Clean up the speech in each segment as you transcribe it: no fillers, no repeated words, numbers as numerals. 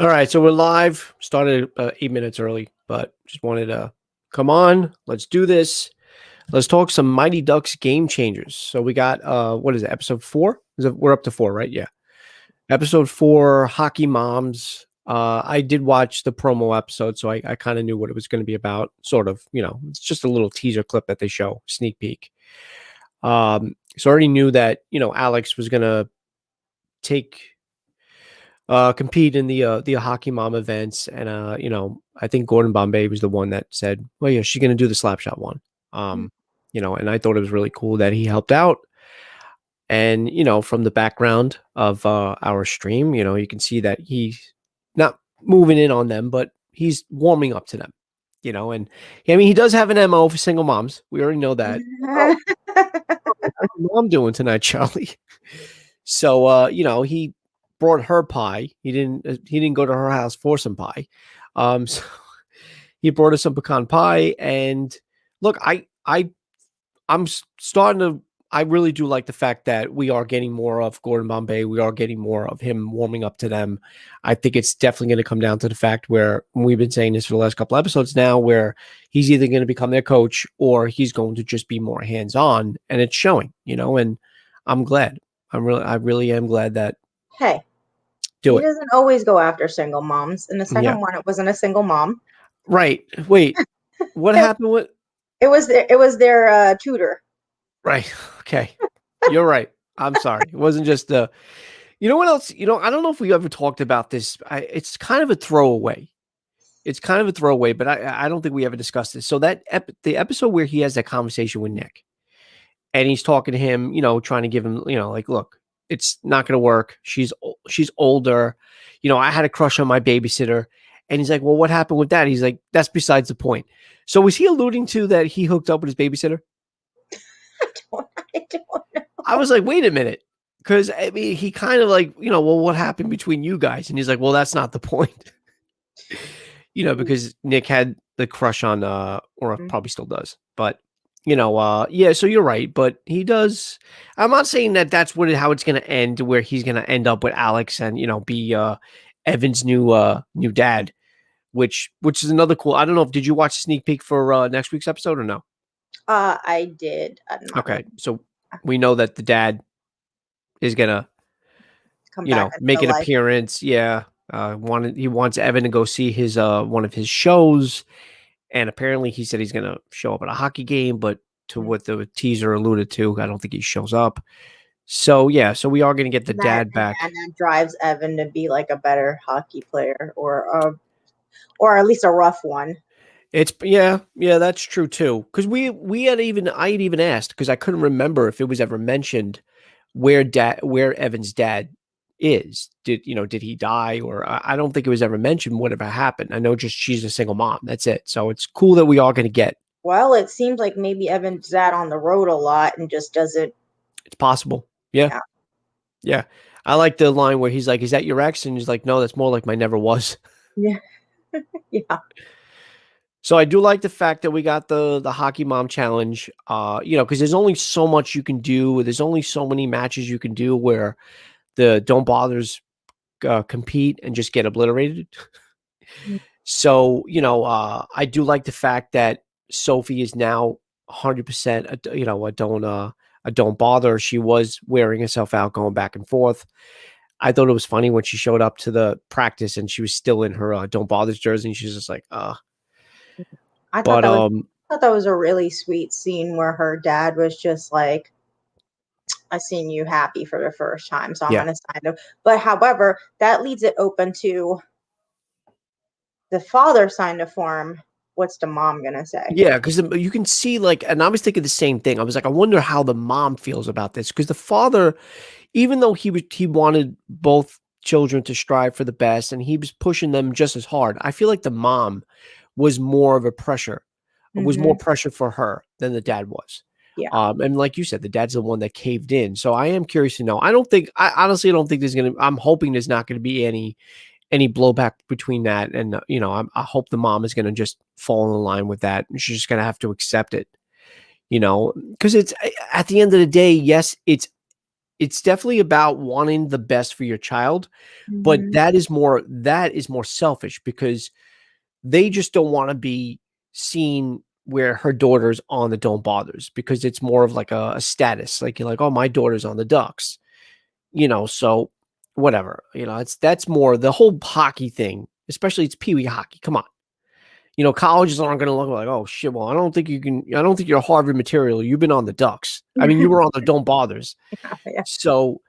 All right, so we're live. Started 8 minutes early, but just wanted to come on. Let's do this. Let's talk some Mighty Ducks game changers. So we got what is it? Episode 4? We're up to 4, right? Yeah. Episode 4, Hockey Moms. I did watch the promo episode, so I kind of knew what it was going to be about. Sort of, it's just a little teaser clip that they show, sneak peek. So I already knew that Alex was going to take compete in the Hockey Mom events, and I think Gordon Bombay was the one that said, "Well, yeah, she's going to do the Slapshot one." Um, and I thought it was really cool that he helped out. And from the background of our stream, you can see that he's not moving in on them, but he's warming up to them. And I mean, he does have an MO for single moms. We already know that. Oh, how's your mom doing tonight, Charlie? So he brought her pie. He didn't go to her house for some pie. So he brought us some pecan pie. And look, I'm starting to. I really do like the fact that we are getting more of Gordon Bombay. We are getting more of him warming up to them. I think it's definitely going to come down to the fact where we've been saying this for the last couple episodes now, where he's either going to become their coach or he's going to just be more hands-on, and it's showing. And I'm glad. I really am glad that. Hey, Do he it. doesn't always go after single moms. In the second one, it wasn't a single mom. Right. Wait. What happened with? It was their tutor. Right. Okay. You're right. I'm sorry. It wasn't just the. You know what else? I don't know if we ever talked about this. It's kind of a throwaway. But I don't think we ever discussed this. So the episode where he has that conversation with Nick, and he's talking to him, trying to give him, like, look, it's not going to work. She's older. I had a crush on my babysitter. And he's like, well, what happened with that? He's like, that's besides the point. So was he alluding to that he hooked up with his babysitter? I don't know. I was like, wait a minute. Because, I mean, he kind of like, well, what happened between you guys? And he's like, well, that's not the point. Because Nick had the crush on, or probably still does. But, yeah, so you're right. But he does. I'm not saying that that's how it's going to end, where he's going to end up with Alex and, be Evan's new dad, which is another cool. I don't know. Did you watch the sneak peek for next week's episode or no? I did. Okay. So we know that the dad is going to, make an appearance. Yeah. He wants Evan to go see his one of his shows, and apparently he said he's going to show up at a hockey game, but to what the teaser alluded to, I don't think he shows up. So yeah, so we are going to get the dad back, and that drives Evan to be like a better hockey player, or at least a rough one. It's yeah, that's true too. Because I had even asked, because I couldn't remember if it was ever mentioned where Evan's dad is. Did he die, or I don't think it was ever mentioned whatever happened. I know just she's a single mom. That's it. So it's cool that we are going to get. Well, it seems like maybe Evan's out on the road a lot and just doesn't. It's possible. Yeah. I like the line where he's like, "Is that your ex?" And he's like, "No, that's more like my never was." Yeah. Yeah. So I do like the fact that we got the Hockey Mom Challenge, because there's only so much you can do. There's only so many matches you can do where the Don't Bothers compete and just get obliterated. So, I do like the fact that Sophie is now 100%, a Don't Bother. She was wearing herself out, going back and forth. I thought it was funny when she showed up to the practice and she was still in her Don't Bothers jersey, and she's just like, I thought that was a really sweet scene where her dad was just like, I seen you happy for the first time, so I'm going to sign up. But however, that leaves it open to the father signed a form. What's the mom going to say? Yeah, because you can see, like, and I was thinking the same thing. I was like, I wonder how the mom feels about this, because the father, even though he wanted both children to strive for the best and he was pushing them just as hard, I feel like the mom was more of a pressure. It was more pressure for her than the dad was. Yeah. And like you said, the dad's the one that caved in. So I am curious to know. I honestly don't think I'm hoping there's not going to be any blowback between that. And, I hope the mom is going to just fall in line with that. And she's just going to have to accept it, because it's, at the end of the day, yes, it's it's definitely about wanting the best for your child, but Mhm. that is more selfish because they just don't want to be seen where her daughter's on the Don't Bothers because it's more of like a status. Like you're like, oh, my daughter's on the Ducks, so whatever. That's more the whole hockey thing, especially it's Pee Wee hockey. Come on. Colleges aren't going to look like, oh shit. Well, I don't think you're Harvard material. You've been on the Ducks. I mean, you were on the Don't Bothers. Yeah. So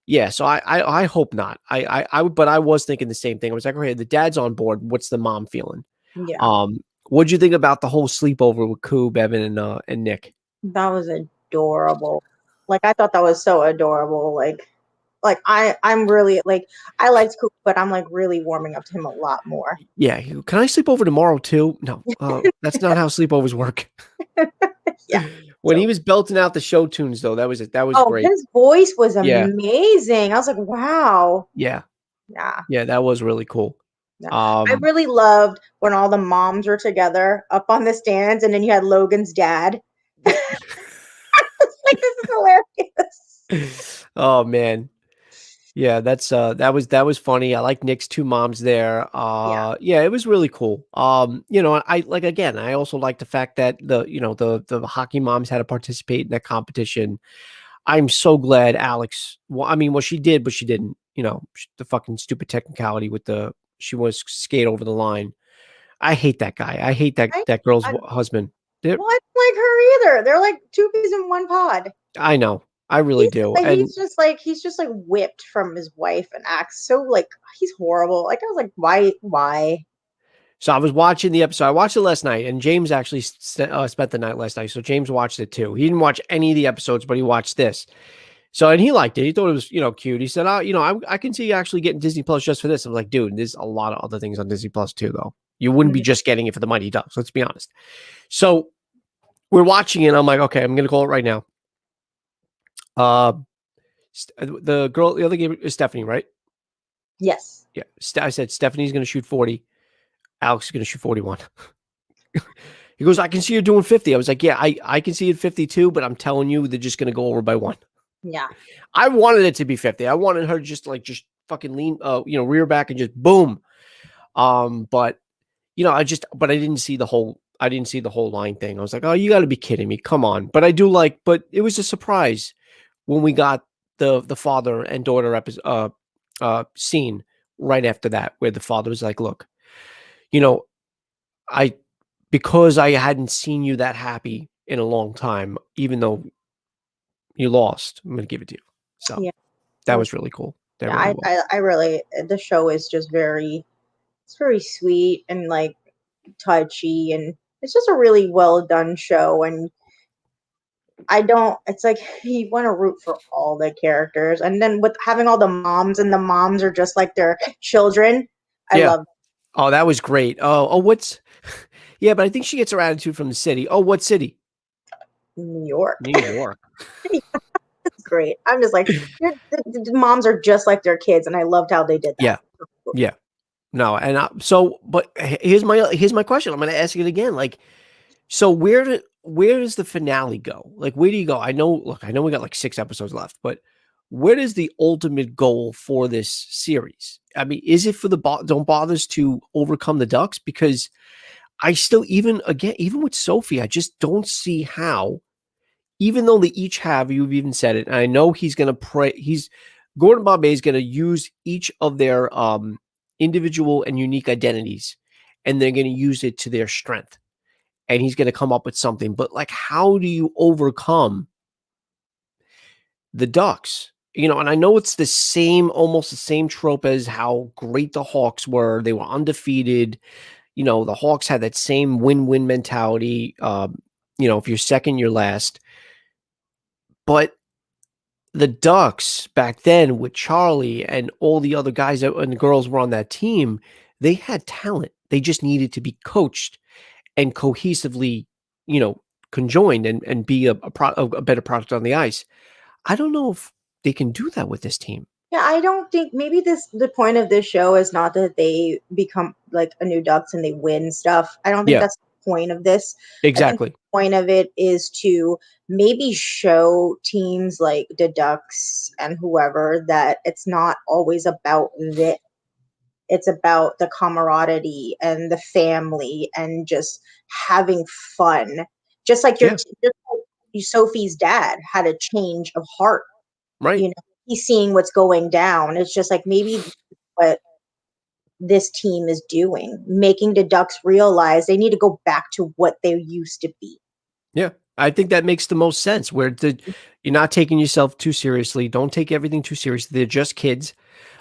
yeah, so I hope not. But I was thinking the same thing. I was like, okay, the dad's on board. What's the mom feeling? Yeah. What'd you think about the whole sleepover with Coob, Evan, and Nick? That was adorable. Like, I thought that was so adorable. I'm really like, I liked Coop, but I'm like really warming up to him a lot more. Yeah, can I sleep over tomorrow too? No, that's not how sleepovers work. Yeah. When he So, was belting out the show tunes, though, that was oh, great. his voice was Yeah, amazing. I was like, wow. yeah, Yeah. yeah, that was really cool. Yeah. I Um, really loved when all the moms were together up on the stands and then you had Logan's dad. Like, this is hilarious. oh man, yeah, that was funny. I like Nick's two moms there. Yeah. Yeah, it was really cool. I like again. I also like the fact that the hockey moms had to participate in that competition. I'm so glad Alex. Well, I mean, well, she did, but she didn't. The fucking stupid technicality with she was skate over the line. I hate that guy. I hate I, that girl's I, husband. well, I don't like her either. They're like two peas in one pod. I know. I really He's do. like And he's just like whipped from his wife and acts so like he's horrible. Like I was like, why? so I was watching the episode. I watched it last night, and James actually spent the night last night. So James watched it too. He didn't watch any of the episodes, but he watched this. So and he liked it. He thought it was cute. He said, "Oh, I can see you actually getting Disney Plus just for this." I'm like, dude, there's a lot of other things on Disney Plus too, though. You wouldn't be Mhm. just getting it for the Mighty Ducks. Let's be honest. So we're watching it. I'm like, okay, I'm gonna call it right now. The girl, the other game is Stephanie, right? Yes. Yeah. I said Stephanie's gonna shoot 40. Alex is gonna shoot 41. He goes, I can see you doing 50. I was like, yeah, I can see it 52, but I'm telling you, they're just gonna go over by one. Yeah. I wanted it to be 50. I wanted her to just fucking lean, rear back and just boom. But but I didn't see the whole line thing. I was like, oh, you got to be kidding me. Come on. But but it was a surprise when we got the father and daughter episode, scene right after that, where the father was like, look, you know, I, because I hadn't seen you that happy in a long time, even though you lost, I'm going to give it to you. So Yeah. that was really cool. That Yeah. really was. I really the show is just it's very sweet and like touchy and it's just a really well done show and I don't it's like you want to root for all the characters and then with having all the moms and the moms are just like their children. I Yeah. love Oh, that was great. What's, yeah, but I think she gets her attitude from the city. Oh, what city? New York. New York. It's great. I'm just like the moms are just like their kids and I loved how they did that. Yeah. Yeah. No, and but here's my question. I'm going to ask it again. Like, so where does the finale go? Like, where do you go? I know we got like 6 episodes left, but where is the ultimate goal for this series? I mean, is it for the Don't Bothers to overcome the Ducks? Because I still, even with Sophie, I just don't see how, even though they each have, you've even said it, and I know he's going to Gordon Bombay is going to use each of their individual and unique identities, and they're going to use it to their strength. And he's going to come up with something. But like, how do you overcome the Ducks? And I know it's almost the same trope as how great the Hawks were. They were undefeated. The Hawks had that same win-win mentality. If you're second, you're last. But the Ducks back then with Charlie and all the other guys and the girls were on that team, they had talent. They just needed to be coached and cohesively, conjoined and be a better product on the ice. I don't know if they can do that with this team. Yeah, I don't think maybe the point of this show is not that they become like a new Ducks and they win stuff. I don't think Yeah. that's the point of this. I think Exactly. the point of it is to maybe show teams like the Ducks and whoever that it's not always about this. It's about the camaraderie and the family and just having fun. Just like Yeah. just like Sophie's dad had a change of heart. Right. You know, he's seeing what's going down. It's just like maybe what this team is doing, making the Ducks realize they need to go back to what they used to be. Yeah. I think that makes the most sense where you're not taking yourself too seriously. Don't take everything too seriously. They're just kids.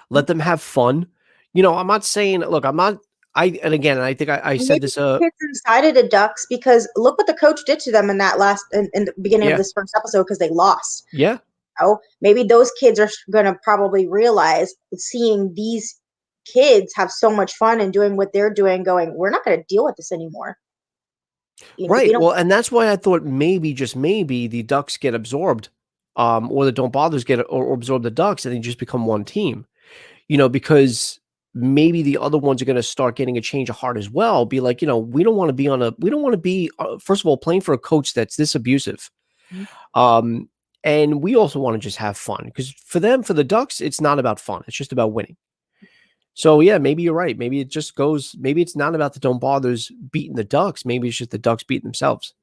Let them have fun. I'm not saying, look, I'm not, and again, I think I said Maybe this, kids inside of the Ducks because look what the coach did to them in that in the beginning of yeah, this first episode because they lost. yeah, Oh, maybe those kids are going to probably realize seeing these kids have so much fun and doing what they're doing, going, we're not going to deal with this anymore. We right. don't. Well, and that's why I thought maybe, just maybe, the Ducks get absorbed, or the Don't Bothers get or absorb the Ducks, and they just become one team. Because maybe the other ones are going to start getting a change of heart as well. Be like, we don't want to be we don't want to be, first of all, playing for a coach that's this abusive. Um, and we also want to just have fun because for the Ducks, it's not about fun. It's just about winning. So yeah, maybe you're right. Maybe it just goes. Maybe it's not about the Don't Bothers beating the Ducks. Maybe it's just the Ducks beating themselves.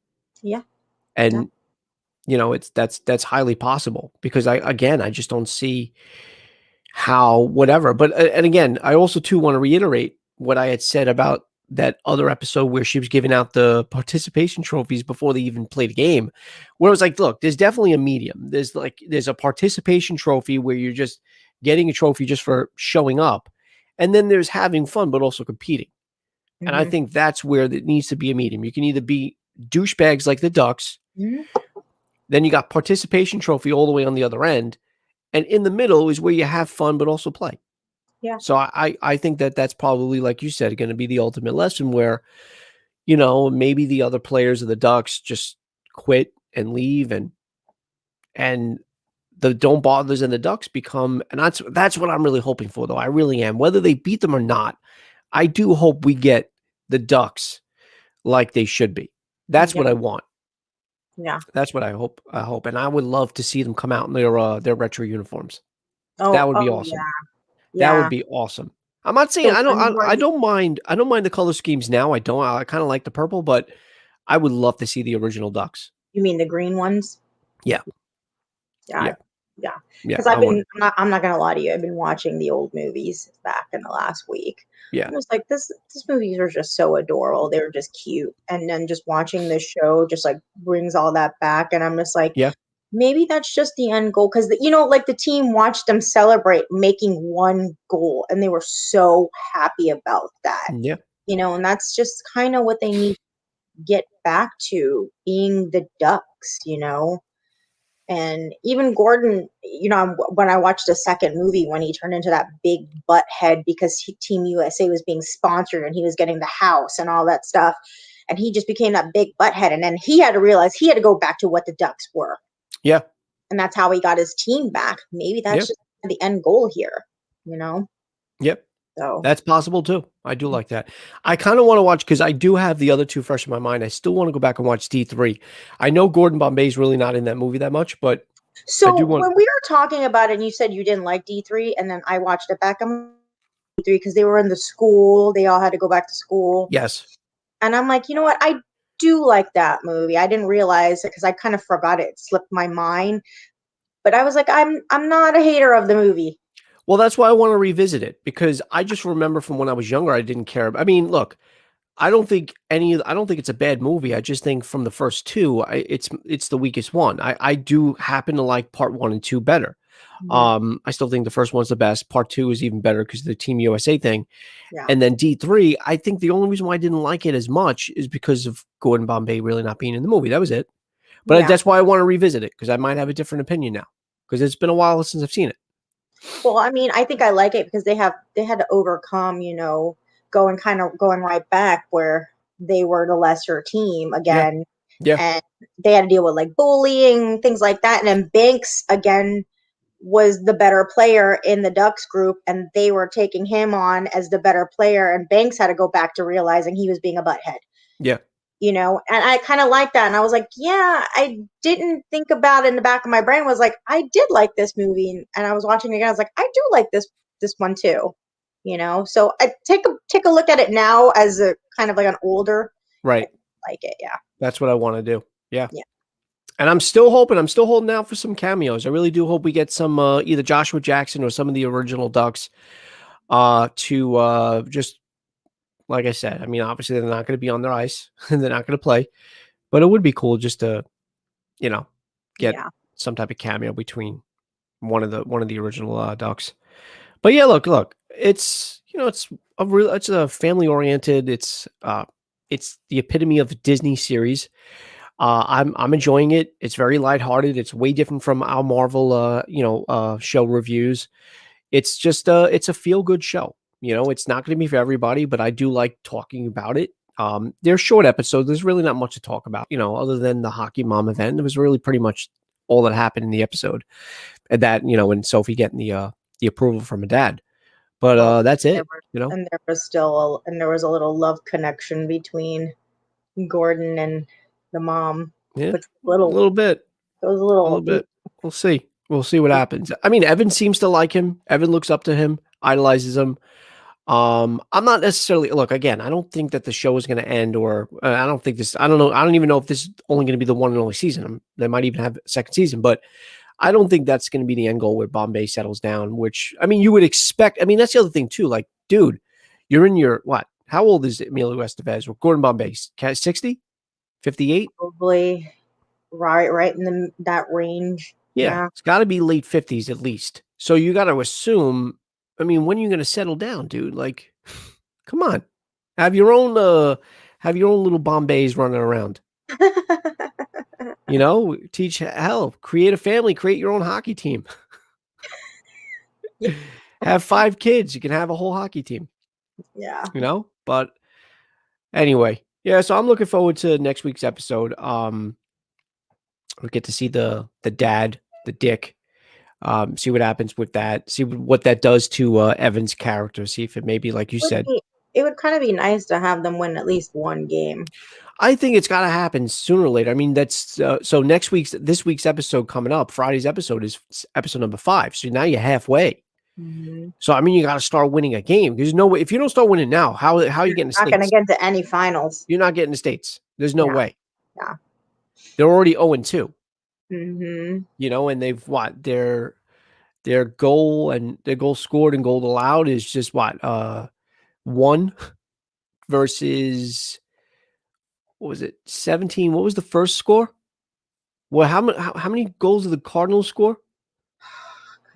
Yeah. And it's that's highly possible because I just don't see how whatever. But and again, I also too want to reiterate what I had said about that other episode where she was giving out the participation trophies before they even played a game, where it was like, look, there's definitely a medium. There's a participation trophy where you're just getting a trophy just for showing up, and then there's having fun but also competing. And I think that's where it needs to be a medium. You can either be douchebags like the Ducks, then you got participation trophy all the way on the other end, and in the middle is where you have fun but also play. Yeah. So I think that's probably, like you said, going to be the ultimate lesson where, maybe the other players of the Ducks just quit and leave, and the Don't Bothers and the Ducks become, and that's what I'm really hoping for, though. I really am. Whether they beat them or not, I do hope we get the Ducks like they should be. That's Yeah. what I want. Yeah. That's what I hope. And I would love to see them come out in their retro uniforms. That Oh, would be oh awesome. yeah. That would Yeah. be awesome. I'm not saying The one where I don't mind. I don't mind the color schemes now. I don't. I kind of like the purple, but I would love to see the original Ducks. you mean the green ones? Yeah, Yeah. yeah, Yeah. yeah. Because I want it. I'm not gonna lie to you. I've been watching the old movies back in the last week. Yeah, I was like, this movies are just so adorable. They were just cute. And then just watching this show just like brings all that back. And I'm just like, yeah, maybe that's just the end goal. Because like the team watched them celebrate making one goal and they were so happy about that. yeah, And that's just kind of what they need to get back to being the Ducks. And even Gordon, when I watched the second movie, when he turned into that big butt head because Team USA was being sponsored and he was getting the house and all that stuff, and he just became that big butt head, and then he had to realize he had to go back to what the Ducks were, yeah, and that's how he got his team back. Maybe yeah, that's just the end goal here, you know. yep. So That's possible too. I do like that. I kind of want to watch because I do have the other two fresh in my mind. I still want to go back and watch D3. I know Gordon Bombay's really not in that movie that much, but I So do want. when we were talking about it, and you said you didn't like D3, and then I watched it back. I'm D3 because they were in the school. They all had to go back to school. Yes. And I'm like, you know what? I do like that movie. I didn't realize it because I kind of forgot it. It slipped my mind. But I was like, I'm not a hater of the movie. Well, that's why I want to revisit it because I just remember from when I was younger, I didn't care. I mean, look, I don't think it's a bad movie. I just think from the first two, it's the weakest one. I do happen to like part 1 and 2 better. Yeah. I still think the first one's the best. Part 2 is even better because of the Team USA thing. Yeah. And then D3, I think the only reason why I didn't like it as much is because of Gordon Bombay really not being in the movie. That was it. But Yeah. that's why I want to revisit it because I might have a different opinion now because it's been a while since I've seen it. Well, I mean, I think I like it because they had to overcome, going right back where they were the lesser team Yeah. again. Yeah. And they had to deal with like bullying, things like that. And then Banks again was the better player in the Ducks group, and they were taking him on as the better player. And Banks had to go back to realizing he was being a butthead. Yeah. and I kind of like that. And I was like, yeah, I didn't think about it in the back of my brain was like, I did like this movie. And I was watching it again. I was like, I do like this one too, So I take a look at it now as a kind of like an older, Right. I like it. Yeah. That's what I want to do. Yeah. Yeah. And I'm still holding out for some cameos. I really do hope we get some either Joshua Jackson or some of the original Ducks to just, like I said, I mean, obviously they're not going to be on their ice and they're not going to play, but it would be cool just to, get Yeah. some type of cameo between one of the original Ducks. But yeah, look, it's it's a family oriented. It's the epitome of a Disney series. I'm enjoying it. It's very lighthearted. It's way different from our Marvel show reviews. It's just it's a feel good show. It's not going to be for everybody, but I do like talking about it. They're short episodes. There's really not much to talk about, other than the hockey mom event. It was really pretty much all that happened in the episode, and that and Sophie getting the approval from her dad. But Well, that's it. and there was a little love connection between Gordon and the mom, Yeah, which a little bit, it was a a little little bit. We'll see. We'll see what happens. I mean, Evan seems to like him. Evan looks up to him, idolizes him. I'm not necessarily look again. I don't think that the show is going to end, or I don't think this. I don't know. I don't even know if this is only going to be the one and only season. They might even have a second season, but I don't think that's going to be the end goal where Bombay settles down. Which I mean, you would expect. I mean, that's the other thing too. Like, dude, you're in your what? How old is Emilio Estevez or Gordon Bombay? 60, 58? probably right in that range. Yeah, Yeah. it's got to be late 50s at least. So you got to assume. I mean, when are you going to settle down, dude? Like, come on, have your own little Bombays running around. Teach create a family, create your own hockey team. Yeah. Have 5 kids, you can have a whole hockey team. Yeah. But anyway, yeah. So I'm looking forward to next week's episode. We'll get to see the dad, the Dick. See what happens with that. See what that does to Evan's character. See if it maybe, like you said, It would kind of be nice to have them win at least one game. I think it's got to happen sooner or later. I mean, that's so this week's episode coming up, Friday's episode is episode number 5. So now you're halfway. Mm-hmm. So I mean, you got to start winning a game. There's no way if you don't start winning now. How are you getting the Not going to States? get to any finals. You're not getting the States. There's no way. Yeah. They're already 0-2. Mm-hmm. And they've their goal scored and goal allowed is just 1 versus what was it? 17. What was the first score? Well, how many goals did the Cardinals score?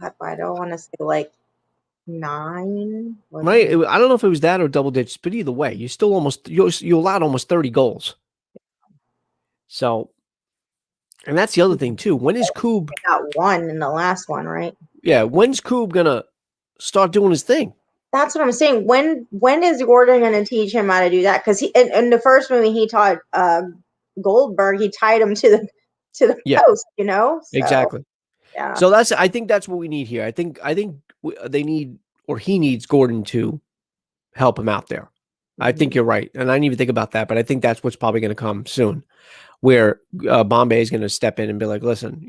God, I don't want to say like 9. Right. I don't know if it was that or double digits, but either way, you still you allowed almost 30 goals. So, and that's the other thing too. When is Koob got 1 in the last one, right? Yeah. When's Koob gonna start doing his thing? That's what I'm saying. When is Gordon going to teach him how to do that? Because in the first movie he taught Goldberg, he tied him to the post. So, exactly. Yeah. So I think that's what we need here. I think they need, or he needs, Gordon to help him out there. Mm-hmm. I think you're right, and I didn't even think about that, but I think that's what's probably going to come soon, where Bombay is going to step in and be like, "Listen,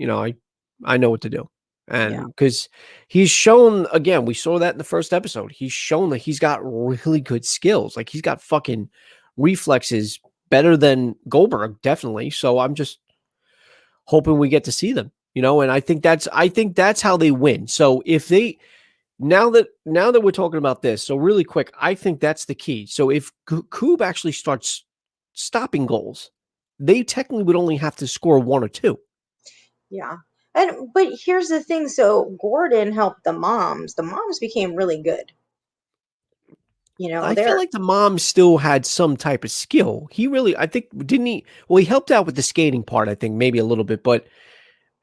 I know what to do." And because he's shown, again, we saw that in the first episode, he's shown that he's got really good skills. Like he's got fucking reflexes better than Goldberg, definitely. So I'm just hoping we get to see them, and I think that's how they win. So if they, now that we're talking about this, so really quick, I think that's the key. So if Koob actually starts stopping goals, they technically would only have to score 1 or 2. Yeah. But here's the thing. So Gordon helped the moms. The moms became really good. I feel like the mom still had some type of skill. He really, I think, didn't he? Well, he helped out with the skating part, I think, maybe a little bit, but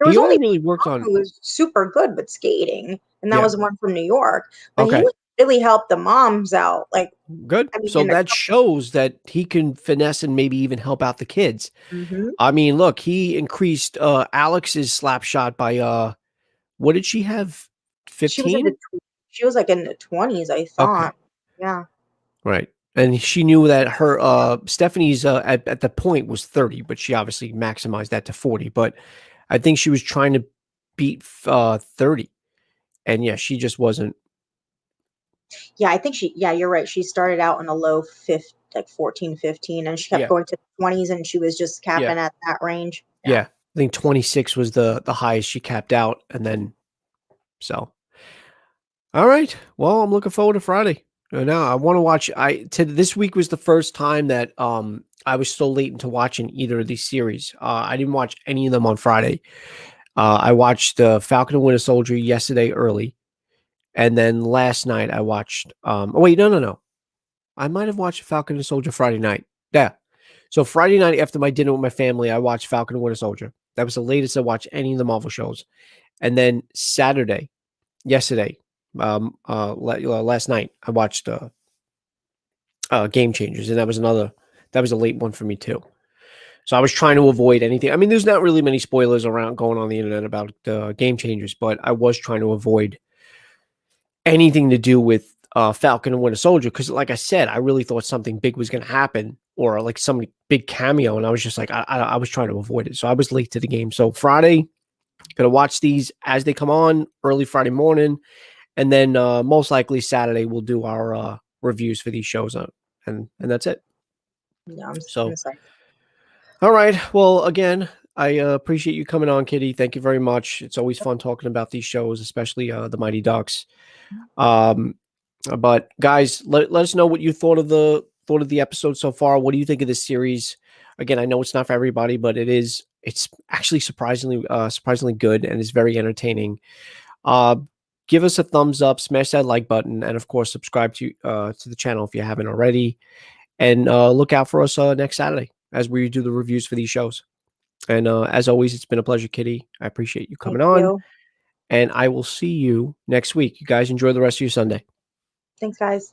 he only really worked on. Who was super good with skating, and that was the one from New York. But okay. He really helped the moms out. Like good. So that shows that he can finesse and maybe even help out the kids. Mm-hmm. I mean, look, he increased Alex's slap shot by what did she have? 15? She was like in the 20s, I thought. Okay. Yeah. Right. And she knew that her Stephanie's at the point was 30, but she obviously maximized that to 40. But I think she was trying to beat 30, and yeah, she just wasn't. Yeah, I think yeah, you're right. She started out in a low fifth, like 14, 15, and she kept Yeah, going to 20s, and she was just yeah, capping at that range. Yeah. yeah. I think 26 was the highest she capped out, and then so. All right. Well, I'm looking forward to Friday. Now I want to watch. This week was the first time that I was so late into watching either of these series. I didn't watch any of them on Friday. I watched Falcon and Winter Soldier yesterday early, and then last night I watched. Oh wait, no. I might have watched Falcon and Soldier Friday night. Yeah. So Friday night after my dinner with my family, I watched Falcon and Winter Soldier. That was the latest I watched any of the Marvel shows. And then yesterday, last night, I watched Game Changers, and that was a late one for me too. So I was trying to avoid anything. I mean, there's not really many spoilers around going on the internet about Game Changers, but I was trying to avoid anything to do with Falcon and Winter Soldier because, like I said, I really thought something big was going to happen or like some big cameo, and I was just like, I was trying to avoid it. So I was late to the game. So Friday, gonna watch these as they come on early Friday morning, and then most likely Saturday we'll do our reviews for these shows, and that's it. Yeah, I'm So, excited. all right. Well, again, I appreciate you coming on, Kitty. Thank you very much. It's always fun talking about these shows, especially the Mighty Ducks. But guys, let us know what you thought of the episode so far. What do you think of this series? Again, I know it's not for everybody, but it's actually surprisingly good and is very entertaining. Give us a thumbs up, smash that like button, and of course subscribe to the channel if you haven't already. And look out for us next Saturday as we do the reviews for these shows. And as always, it's been a pleasure, Kitty. I appreciate you Thank coming on, you. and I will see you next week. You guys enjoy the rest of your Sunday. Thanks, guys.